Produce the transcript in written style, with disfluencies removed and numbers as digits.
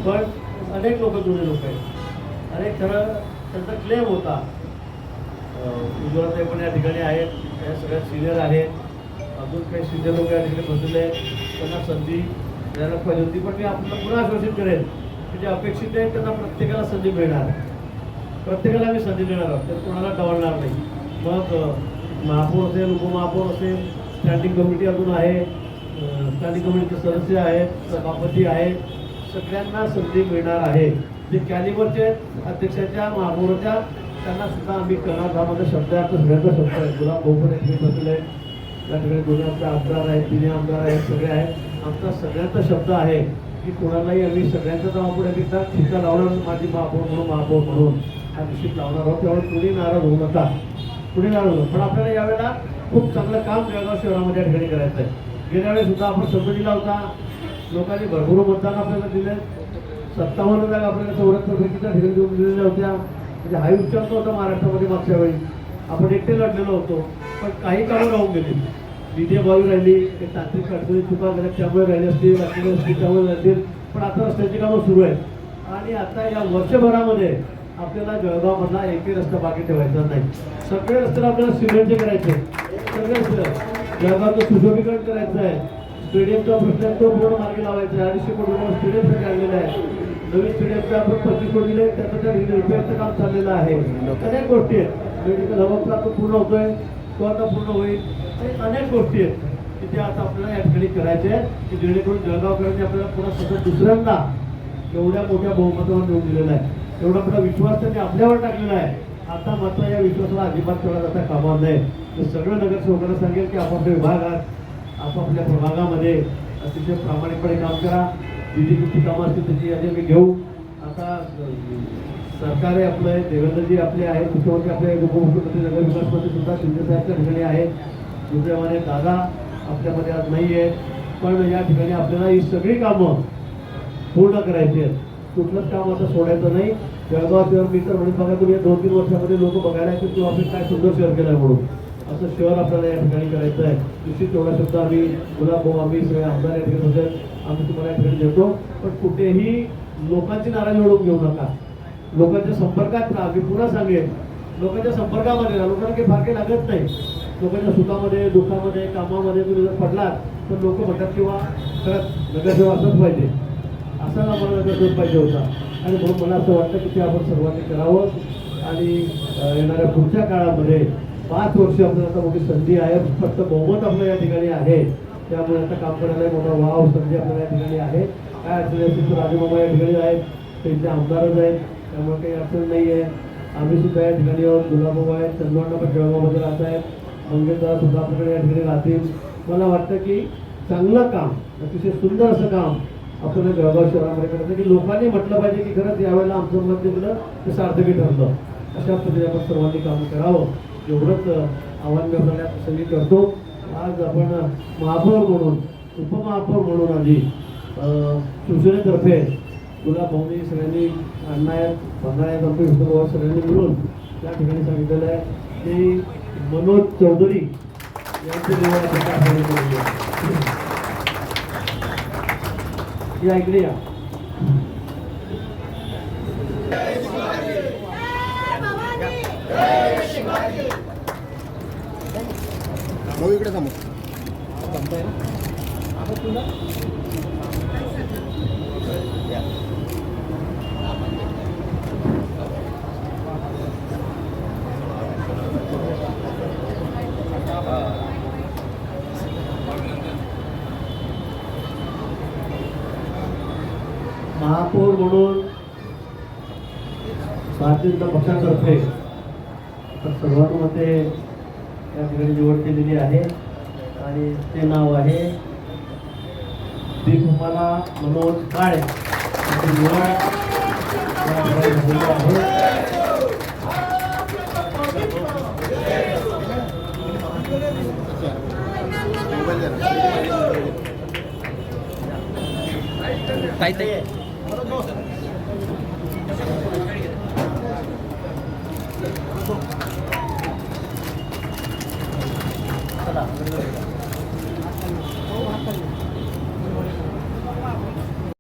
पण अनेक लोक जुने लोक आहेत. अनेक खरं त्यांचा क्लेम होता. उज्ज्वलताई पण या ठिकाणी आहेत, त्या सगळ्यात सिनियर आहेत. अजून काही सिनियर लोक या ठिकाणी बसलेले आहेत, त्यांना संधी द्यायला पाहिजे होती. पण मी आपल्याला पुन्हा आश्वासित करेन की जे अपेक्षित आहे त्यांना प्रत्येकाला संधी मिळणार. प्रत्येकाला आम्ही संधी देणार आहोत, तर कोणाला डावलणार नाही. मग महापौर असेल, उपमहापौर असेल, स्टँडिंग कमिटी अजून आहे, स्टँडिंग कमिटीचे सदस्य आहेत, सभापती आहेत, सगळ्यांना संधी मिळणार आहे. जे कॅलिबरचे अध्यक्षाच्या महापौराच्या त्यांना सुद्धा आम्ही करणार. ह्यामध्ये शब्द आहे, आता सगळ्यांचा शब्द आहे. गुलाब भाऊ पण एक बसले आहेत, त्या ठिकाणी दोन्ही आमचे आमदार आहेत, तिन्ही आमदार आहेत, सगळे आहेत. आमचा सगळ्यांचा शब्द आहे की कोणालाही आम्ही सगळ्यांचा नावापुढे एकदा ठिका लावणार. माझी महापौर म्हणून हा निश्चित लावणार आहोत. त्यामुळे कुणी नाराज होऊ नका, कुणी नाराज होऊ. पण आपल्याला यावेळेला खूप चांगलं काम जळगाव शहरामध्ये या ठिकाणी करायचं आहे. गेल्या वेळेस सुद्धा आपण शब्द दिला होता, लोकांनी भरपूर मतदान आपल्याला दिले. 57 जागा आपल्याला 74 पैकीच्या ठिकाणी देऊन दिलेल्या होत्या. म्हणजे हाही उच्चार होता महाराष्ट्रामध्ये. मागच्या वेळी आपण एकटे लढलेलो होतो, पण काही कामं राहून गेली. विजय बाजू राहिली, एक तांत्रिक अडचणी चुका झाल्या त्यामुळे राहिली असतील, त्यामुळे राहतील. पण आता रस्त्याची कामं सुरू आहेत. आणि आता या वर्षभरामध्ये आपल्याला जळगावमधला एकही रस्ता बाकी ठेवायचा नाही. सगळे रस्ते आपल्याला सिमेंटचे करायचे, सगळे रस्ते जळगावचं सुशोभीकरण करायचं आहे. स्टेडियमचा प्रश्न तो पूर्ण मार्गी लावायचा आहे. 250 कोटी रुपये स्टेडियमसाठी आणलेलं आहे. नवीन स्टेडियमचं आपण 25 कोटी दिले, त्याचं त्या रिपेअरचं काम चाललेलं आहे. अनेक गोष्टी आहेत. मेडिकल हबचा तो पूर्ण होतोय, तो आता पूर्ण होईल. अनेक गोष्टी आहेत की त्या आता आपल्याला या ठिकाणी करायच्या आहेत की जेणेकरून जळगावकरांनी आपल्याला पुन्हा सतत दुसऱ्यांदा एवढ्या मोठ्या बहुमतावर निवडून दिलेला आहे. एवढा मोठा विश्वास त्यांनी आपल्यावर टाकलेला आहे. आता मात्र या विश्वासाला अजिबात ठेवला जाता कामा नये. तर सगळं नगरसेवकांना सांगेल की आपापल्या विभागात आपापल्या प्रभागामध्ये अतिशय प्रामाणिकपणे काम करा. जी कुठली कामं असतील त्याची यादी मी घेऊ. आता सरकार आहे आपलं, देवेंद्रजी आपले आहेत, मुख्यमंत्री आपले, उपमुख्यमंत्री नगर विकास मंत्री सुद्धा शिंदेसाहेब त्या ठिकाणी आहेत. दुसऱ्यामध्ये दादा आपल्यामध्ये आज नाही आहे. पण या ठिकाणी आपल्याला ही सगळी कामं पूर्ण करायची आहेत. कुठलंच काम आता सोडायचं नाही. जळगाव शहर मी तर म्हणून बघा, तुम्ही 2-3 वर्षामध्ये लोक बघायला येतील किंवा आपण काय सुंदर शहर केलं आहे म्हणून. असं शहर आपल्याला या ठिकाणी करायचं आहे. निश्चित तेवढा शब्द आम्ही गुलाब भाऊ, आम्ही सगळे आमदार या ठिकाणी होते, आम्ही तुम्हाला या ठिकाणी देतो. पण कुठेही लोकांची नाराजी ओढवून घेऊ नका. लोकांच्या संपर्कात राहा. मी पुन्हा सांगेन, लोकांच्या संपर्कामध्ये राहा. लोकांना काही फार काही लागत नाही. लोकांच्या सुखामध्ये, दुःखामध्ये, कामामध्ये तुम्ही जर पडलात तर लोक म्हणतात किंवा खरंच नगरसेवक असंच पाहिजे, असा आम्हाला नगरसेवक पाहिजे होता. आणि म्हणून मला असं वाटतं की ते आपण सर्वांनी करावं. आणि येणाऱ्या पुढच्या काळामध्ये 5 वर्ष आपल्याला आता मोठी संधी आहे. फक्त बहुमत आपलं या ठिकाणी आहे, त्यामुळे आता काम करायला मोठा वाव संधी आपल्याला या ठिकाणी आहे. काय अडचणी असतील तर राजूमामा या ठिकाणी आहेत, त्यांचे आमदारच आहेत, त्यामुळे काही अडचण नाही आहे. आम्ही सुद्धा या ठिकाणी आहोत. गुलाबभाऊ आहेत, चंदवांना पण जळगावमध्ये राहत आहेत, मंगेशदादा सुद्धा आपल्याकडे या ठिकाणी राहतील. मला वाटतं की चांगलं काम, अतिशय सुंदर असं काम आपल्याला जळगाव शहरामध्ये करायचं की लोकांनी म्हटलं पाहिजे की खरंच यावेळेला आमचं मत दिलं ते सार्थकी ठरलं. अशा पद्धतीने आपण सर्वांनी काम करावं, एवढंच आव्हान मी आपल्याला प्रसंगी करतो. आज आपण महापौर म्हणून, उपमहापौर म्हणून आधी शिवसेनेतर्फे गुलाब भाऊनी सगळ्यांनी अण्णा आहेत, बंधा आहेत, आमचे विष्णू सगळ्यांनी मिळून त्या ठिकाणी सांगितलेलं आहे की मनोज चौधरी यांचे या इकडे या. इकडे थांबू. महापौर म्हणून भारतीय जनता पक्षातर्फे सर्वांमध्ये या ठिकाणी निवड केलेली आहे आणि ते नाव आहे दीपमाला मनोज काळे. निवड चला